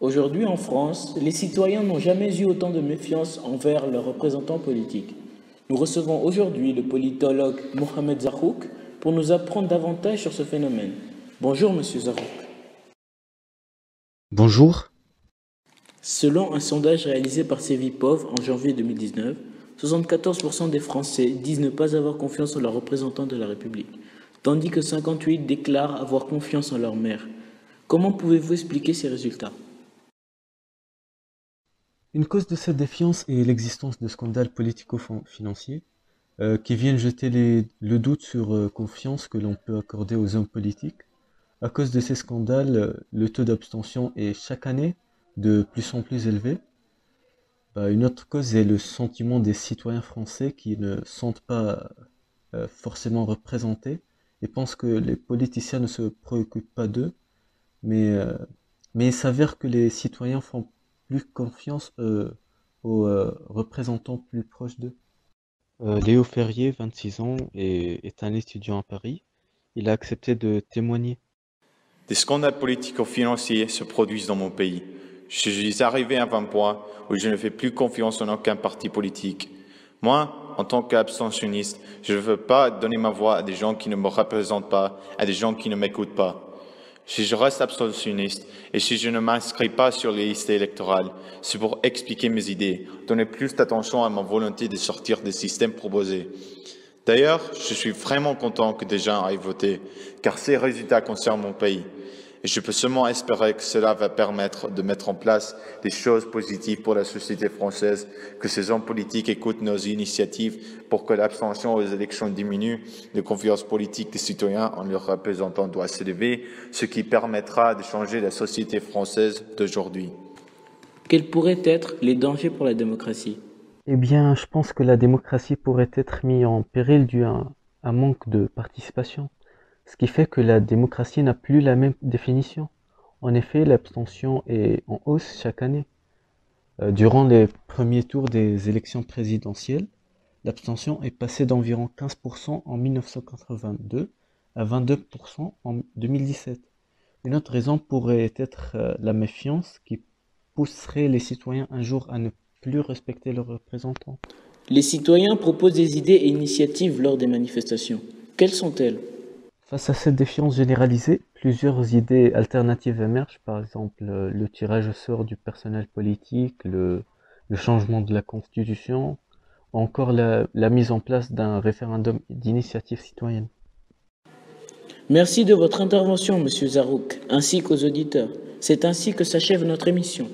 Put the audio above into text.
Aujourd'hui en France, les citoyens n'ont jamais eu autant de méfiance envers leurs représentants politiques. Nous recevons aujourd'hui le politologue Mohamed Zarouk pour nous apprendre davantage sur ce phénomène. Bonjour Monsieur Zarouk. Bonjour. Selon un sondage réalisé par Cevipov en janvier 2019, 74% des Français disent ne pas avoir confiance en leurs représentants de la République, tandis que 58% déclarent avoir confiance en leur maire. Comment pouvez-vous expliquer ces résultats? Une cause de cette défiance est l'existence de scandales politico-financiers qui viennent jeter le doute sur confiance que l'on peut accorder aux hommes politiques. À cause de ces scandales, le taux d'abstention est chaque année de plus en plus élevé. Une autre cause est le sentiment des citoyens français qui ne sentent pas forcément représentés et pensent que les politiciens ne se préoccupent pas d'eux, mais, euh, mais il s'avère que les citoyens font plus confiance aux représentants plus proches d'eux. Léo Ferrier, 26 ans, est un étudiant à Paris. Il a accepté de témoigner. Des scandales politico-financiers se produisent dans mon pays. Je suis arrivé à un point où je ne fais plus confiance en aucun parti politique. Moi, en tant qu'abstentionniste, je ne veux pas donner ma voix à des gens qui ne me représentent pas, à des gens qui ne m'écoutent pas. Si je reste abstentionniste et si je ne m'inscris pas sur les listes électorales, c'est pour expliquer mes idées, donner plus d'attention à ma volonté de sortir des systèmes proposés. D'ailleurs, je suis vraiment content que des gens aillent voter, car ces résultats concernent mon pays. Et je peux seulement espérer que cela va permettre de mettre en place des choses positives pour la société française, que ces hommes politiques écoutent nos initiatives pour que l'abstention aux élections diminue, la confiance politique des citoyens en leurs représentants doit s'élever, ce qui permettra de changer la société française d'aujourd'hui. Quels pourraient être les dangers pour la démocratie? Eh bien, je pense que la démocratie pourrait être mise en péril dû à un manque de participation, ce qui fait que la démocratie n'a plus la même définition. En effet, l'abstention est en hausse chaque année. Durant les premiers tours des élections présidentielles, l'abstention est passée d'environ 15% en 1982 à 22% en 2017. Une autre raison pourrait être la méfiance qui pousserait les citoyens un jour à ne plus respecter leurs représentants. Les citoyens proposent des idées et initiatives lors des manifestations. Quelles sont-elles? Face à cette défiance généralisée, plusieurs idées alternatives émergent, par exemple le tirage au sort du personnel politique, le changement de la constitution, ou encore la mise en place d'un référendum d'initiative citoyenne. Merci de votre intervention, Monsieur Zarouk, ainsi qu'aux auditeurs. C'est ainsi que s'achève notre émission.